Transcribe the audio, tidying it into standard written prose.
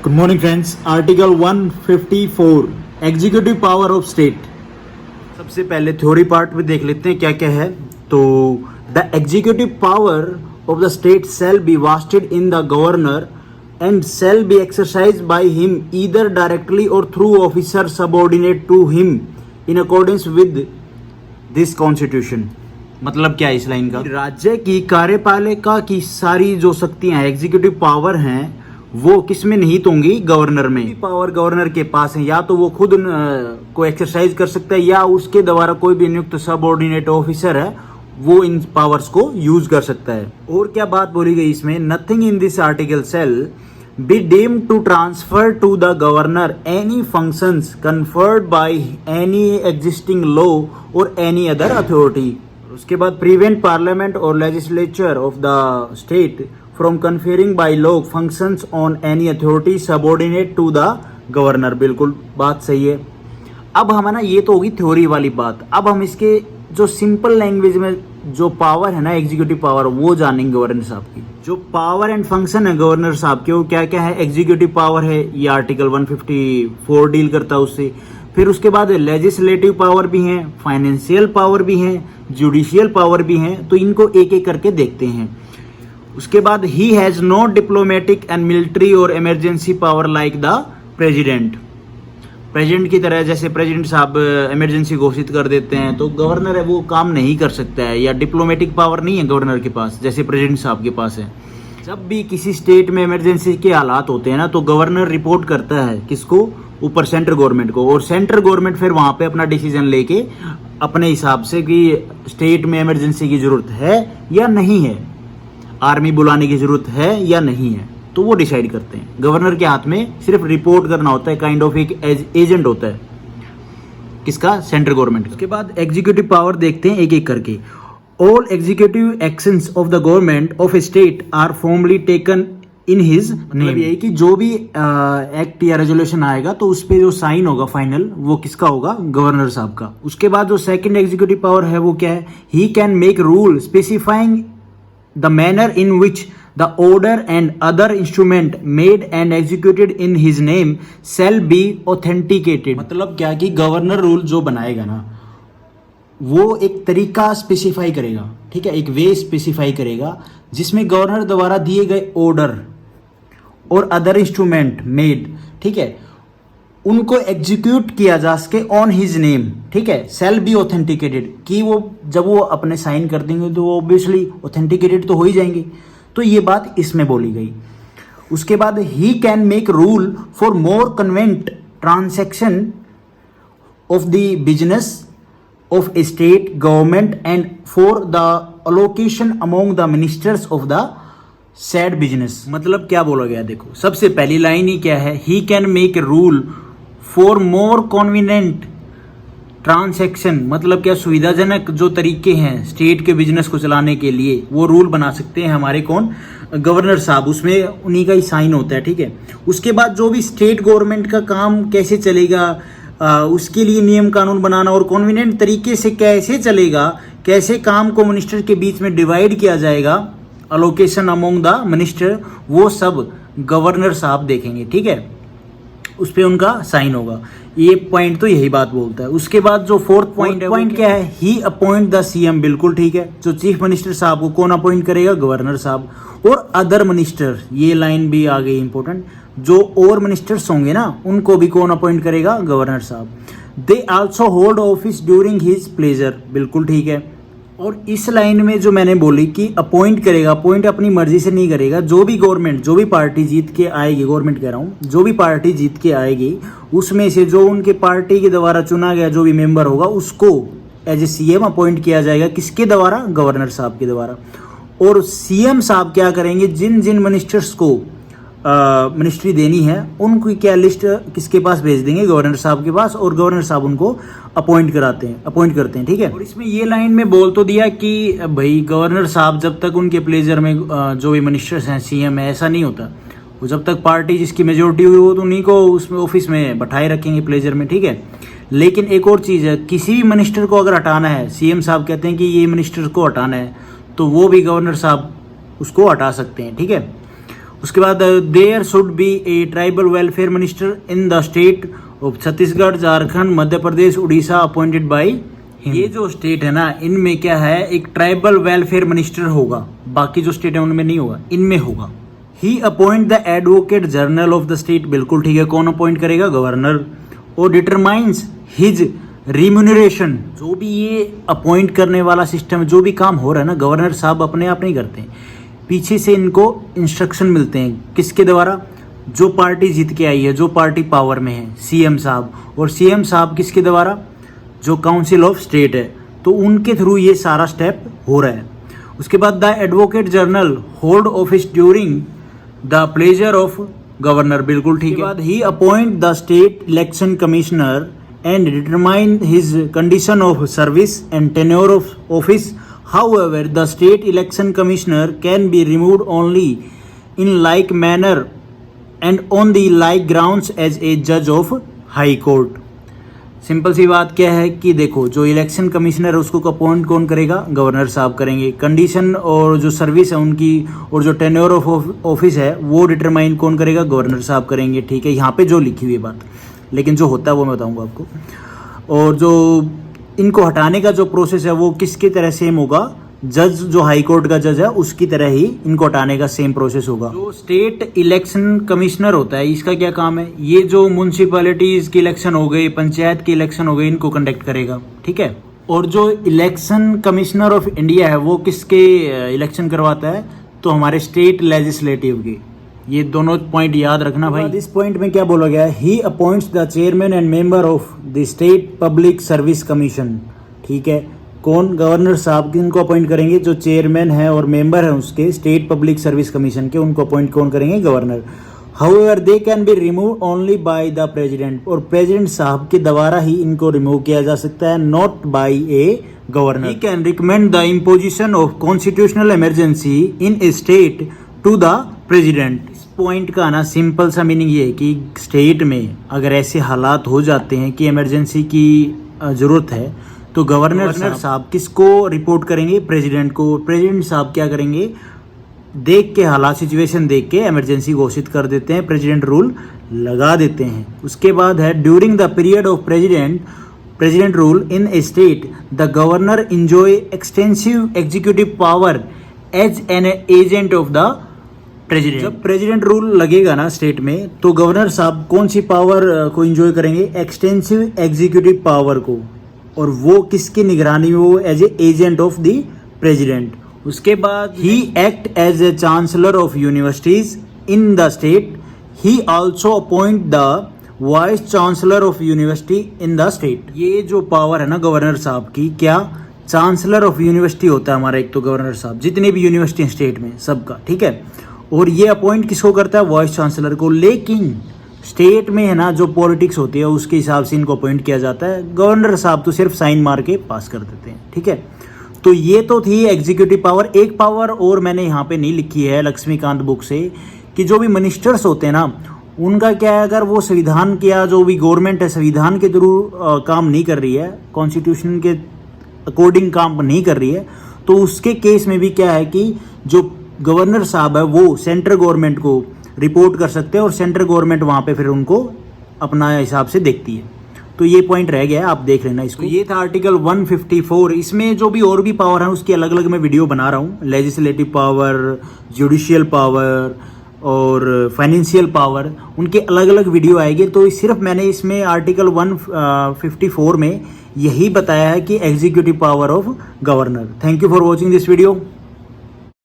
Good morning friends. Article 154 executive power of state. सबसे पहले theory part में देख लेते हैं क्या क्या है। तो the executive power of the state shall be vested in the governor and shall be exercised by him either directly or through officer subordinate to him in accordance with this constitution. मतलब क्या है इस line का? राज्य की कार्यपालिका की सारी जो शक्तियां एग्जीक्यूटिव पावर हैं वो किस में निहित होंगी? गवर्नर में। पावर गवर्नर के पास है, या तो वो खुद को एक्सरसाइज कर सकता है या उसके द्वारा कोई भी नियुक्त सबऑर्डिनेट ऑफिसर है वो इन पावर्स को यूज कर सकता है। और क्या बात बोली गई इसमें? Nothing in this article shall be deemed to transfer to the governor any functions conferred by any existing law or any other authority. उसके बाद prevent parliament or legislature of the state from conferring by law functions on any authority subordinate to the governor. बिल्कुल बात सही है। अब हम ना, ये तो होगी थ्योरी वाली बात। अब हम इसके जो सिंपल लैंग्वेज में जो पावर है ना, एग्जीक्यूटिव पावर, वो जानेंगे गवर्नर साहब की। जो पावर एंड फंक्शन है गवर्नर साहब के वो क्या क्या है? एग्जीक्यूटिव पावर है, ये आर्टिकल 154 डील करता है उससे। फिर उसके बाद लेजिस्लेटिव पावर भी है, फाइनेंशियल पावर भी है, जुडिशियल पावर भी है। तो इनको एक एक करके देखते हैं। उसके बाद he has no diplomatic and military or emergency power like the president. President की तरह जैसे प्रेसिडेंट साहब इमरजेंसी घोषित कर देते हैं तो गवर्नर है वो काम नहीं कर सकता है, या डिप्लोमेटिक पावर नहीं है गवर्नर के पास जैसे प्रेसिडेंट साहब के पास है। जब भी किसी स्टेट में इमरजेंसी के हालात होते हैं ना तो गवर्नर रिपोर्ट करता है किसको? ऊपर सेंट्रल गवर्नमेंट को। और सेंट्रल गवर्नमेंट फिर वहां पे अपना डिसीजन लेके अपने हिसाब से कि स्टेट में इमरजेंसी की जरूरत है या नहीं है, आर्मी बुलाने की जरूरत है या नहीं है, तो वो डिसाइड करते हैं। गवर्नर के हाथ में सिर्फ रिपोर्ट करना होता है, काइंड ऑफ एक एजेंट होता है किसका? Central government. उसके बाद एग्जीक्यूटिव पावर देखते हैं एक एक करके। All executive actions of the government of a state are formally taken in his name. यही कि जो भी एक्ट या रेजोल्यूशन आएगा तो उस पे जो साइन होगा फाइनल वो किसका होगा? गवर्नर साहब का। उसके बाद जो सेकंड एग्जीक्यूटिव पावर है वो क्या है? He can make rule specifying the manner in which the order and other instrument made and executed in his name shall be authenticated। मतलब क्या कि गवर्नर रूल जो बनाएगा ना वो एक तरीका स्पेसिफाई करेगा, ठीक है, एक वे स्पेसिफाई करेगा जिसमें गवर्नर द्वारा दिए गए ऑर्डर और अदर इंस्ट्रूमेंट मेड, ठीक है, उनको एग्जीक्यूट किया जा सके ऑन हिज नेम, ठीक है। सेल बी ऑथेंटिकेटेड कि वो जब वो अपने साइन कर देंगे तो वो ऑब्वियसली ऑथेंटिकेटेड तो हो ही जाएंगे। तो ये बात इसमें बोली गई। उसके बाद ही can make rule for more convent transaction of the business of a state government and for the allocation among the ministers of the sad business. मतलब क्या बोला गया? देखो, सबसे पहली लाइन ही क्या है? He can make rule for more convenient transaction. मतलब क्या? सुविधाजनक जो तरीके हैं स्टेट के बिजनेस को चलाने के लिए वो रूल बना सकते हैं हमारे कौन? गवर्नर साहब। उसमें उन्हीं का ही साइन होता है, ठीक है। उसके बाद जो भी स्टेट गवर्नमेंट का काम कैसे चलेगा उसके लिए नियम कानून बनाना और कॉन्वीनियंट तरीके से कैसे चलेगा, कैसे काम को मिनिस्टर के बीच में डिवाइड किया जाएगा, अलोकेशन अमोंग द मिनिस्टर, वो सब गवर्नर साहब देखेंगे, ठीक है। उस पे उनका साइन होगा। ये पॉइंट तो यही बात बोलता है। उसके बाद जो फोर्थ पॉइंट क्या है? ही अपॉइंट द सीएम। बिल्कुल ठीक है। जो चीफ मिनिस्टर साहब को कौन अपॉइंट करेगा? गवर्नर साहब। और अदर मिनिस्टर, ये लाइन भी आ गई इंपॉर्टेंट, जो और मिनिस्टर्स होंगे ना उनको भी कौन अपॉइंट करेगा? गवर्नर साहब। They also hold office during his pleasure. बिल्कुल ठीक है। और इस लाइन में जो मैंने बोली कि अपॉइंट करेगा, अपॉइंट अपनी मर्जी से नहीं करेगा। जो भी गवर्नमेंट, जो भी पार्टी जीत के आएगी, गवर्नमेंट कह रहा हूँ, जो भी पार्टी जीत के आएगी उसमें से जो उनके पार्टी के द्वारा चुना गया जो भी मेंबर होगा उसको एज ए सीएम अपॉइंट किया जाएगा। किसके द्वारा? गवर्नर साहब के द्वारा। और सीएम साहब क्या करेंगे? जिन जिन मिनिस्टर्स को मिनिस्ट्री देनी है उनकी क्या लिस्ट किसके पास भेज देंगे? गवर्नर साहब के पास। और गवर्नर साहब उनको अपॉइंट करते हैं, ठीक है। और इसमें ये लाइन में बोल तो दिया कि भाई गवर्नर साहब जब तक उनके प्लेजर में जो भी मिनिस्टर्स हैं, सीएम है, ऐसा नहीं होता। वो जब तक पार्टी जिसकी मेजोरिटी हुई वो तो उन्हीं को उसमें ऑफिस में बैठाए रखेंगे, प्लेजर में, ठीक है। लेकिन एक और चीज़ है, किसी भी मिनिस्टर को अगर हटाना है, सीएम साहब कहते हैं कि ये मिनिस्टर को हटाना है, तो वो भी गवर्नर साहब उसको हटा सकते हैं, ठीक है। उसके बाद there should be a tribal welfare minister in the state of Chhattisgarh, Jharkhand, Madhya Pradesh, Orissa appointed by. ये जो स्टेट है ना, इनमें क्या है, एक ट्राइबल वेलफेयर मिनिस्टर होगा, बाकी जो स्टेट है उनमें नहीं होगा, इनमें होगा। He appoint the advocate general of the state, बिल्कुल ठीक है, कौन अपॉइंट करेगा, गवर्नर। और डिटरमाइंस हिज रिम्यूनरेशन, जो भी ये अपॉइंट करने वाला सिस्टम, जो भी काम हो रहा है ना, गवर्नर साहब अपने आप नहीं करते हैं, पीछे से इनको इंस्ट्रक्शन मिलते हैं, किसके द्वारा, जो पार्टी जीत के आई है, जो पार्टी पावर में है, सीएम साहब। और सीएम साहब किसके द्वारा, जो काउंसिल ऑफ स्टेट है, तो उनके थ्रू ये सारा स्टेप हो रहा है। उसके बाद the advocate general hold office during the pleasure of governor, बिल्कुल ठीक है। बाद he appoint the state election commissioner and determine his condition of service and tenure of office. However, the state election commissioner can be removed only in like manner and on the like grounds as a judge of high court. Simple सी बात क्या है कि देखो, जो election commissioner है उसको appoint कौन करेगा, गवर्नर साहब करेंगे। कंडीशन और जो सर्विस है उनकी और जो टेन्योर ऑफ ऑफिस है वो डिटरमाइन कौन करेगा, गवर्नर साहब करेंगे। ठीक है, यहाँ पे जो लिखी हुई है बात, लेकिन जो होता है वो मैं बताऊँगा आपको। और जो इनको हटाने का जो प्रोसेस है वो किसकी तरह सेम होगा, जज जो हाई कोर्ट का जज है उसकी तरह ही इनको हटाने का सेम प्रोसेस होगा। जो स्टेट इलेक्शन कमिश्नर होता है, इसका क्या काम है, ये जो म्यूनसिपैलिटीज की इलेक्शन हो गई, पंचायत की इलेक्शन हो गई, इनको कंडक्ट करेगा। ठीक है। और जो इलेक्शन कमिश्नर ऑफ इंडिया है वो किसके इलेक्शन करवाता है, तो हमारे स्टेट लेजिस्लेटिव के। ये दोनों पॉइंट याद रखना भाई। इस पॉइंट में क्या बोला गया है, he appoints the chairman and member of the state public service commission. ठीक है, कौन, गवर्नर साहब इनको अपॉइंट करेंगे, जो चेयरमैन है और मेंबर है उसके स्टेट पब्लिक सर्विस कमीशन के, उनको अपॉइंट कौन करेंगे, governor. However they can be remove only by the president, और प्रेसिडेंट साहब के द्वारा ही इनको रिमूव किया जा सकता है, not by a governor. He can recommend the imposition of constitutional emergency in a state to the president. इस पॉइंट का ना सिंपल सा मीनिंग ये है कि स्टेट में अगर ऐसे हालात हो जाते हैं कि इमरजेंसी की जरूरत है, तो गवर्नर साहब किसको रिपोर्ट करेंगे, प्रेसिडेंट को। प्रेसिडेंट साहब क्या करेंगे, देख के हालात, सिचुएशन देख के इमरजेंसी घोषित कर देते हैं, प्रेसिडेंट रूल लगा देते हैं। उसके बाद है during the period of president rule in a state the governor enjoy extensive executive power as an agent of the president. जब प्रेसिडेंट रूल लगेगा ना स्टेट में, तो गवर्नर साहब कौन सी पावर को एंजॉय करेंगे, एक्सटेंसिव एग्जीक्यूटिव पावर को, और वो किसकी निगरानी में, वो as a agent of the president. उसके बाद he act as a chancellor of universities in the state. He also appoint the vice chancellor of university in the state. ये जो पावर है ना गवर्नर साहब की, क्या, चांसलर ऑफ यूनिवर्सिटी होता है हमारा एक, तो गवर्नर साहब जितनी भी यूनिवर्सिटी हैं स्टेट में सबका। ठीक है, और ये अपॉइंट किसको करता है, वाइस चांसलर को। लेकिन स्टेट में है ना जो पॉलिटिक्स होती है उसके हिसाब से इनको अपॉइंट किया जाता है, गवर्नर साहब तो सिर्फ साइन मार के पास कर देते हैं। ठीक है, तो ये तो थी एग्जीक्यूटिव पावर। एक पावर और मैंने यहाँ पे नहीं लिखी है लक्ष्मीकांत बुक से, कि जो भी मिनिस्टर्स होते हैं ना, उनका क्या है, अगर वो संविधान के, जो भी गवर्नमेंट है संविधान के थ्रू काम नहीं कर रही है, कॉन्स्टिट्यूशन के अकॉर्डिंग काम नहीं कर रही है, तो उसके केस में भी क्या है कि जो गवर्नर साहब है वो सेंट्रल गवर्नमेंट को रिपोर्ट कर सकते हैं, और सेंट्रल गवर्नमेंट वहाँ पे फिर उनको अपना हिसाब से देखती है। तो ये पॉइंट रह गया है, आप देख लेना इसको। ये था आर्टिकल 154। इसमें जो भी और भी पावर है उसकी अलग अलग मैं वीडियो बना रहा हूँ, लेजिस्लेटिव पावर, जुडिशियल पावर और फाइनेंशियल पावर, उनके अलग अलग वीडियो आएंगे। तो सिर्फ मैंने इसमें आर्टिकल 154 में यही बताया है कि executive power of governor. Thank you for watching this video.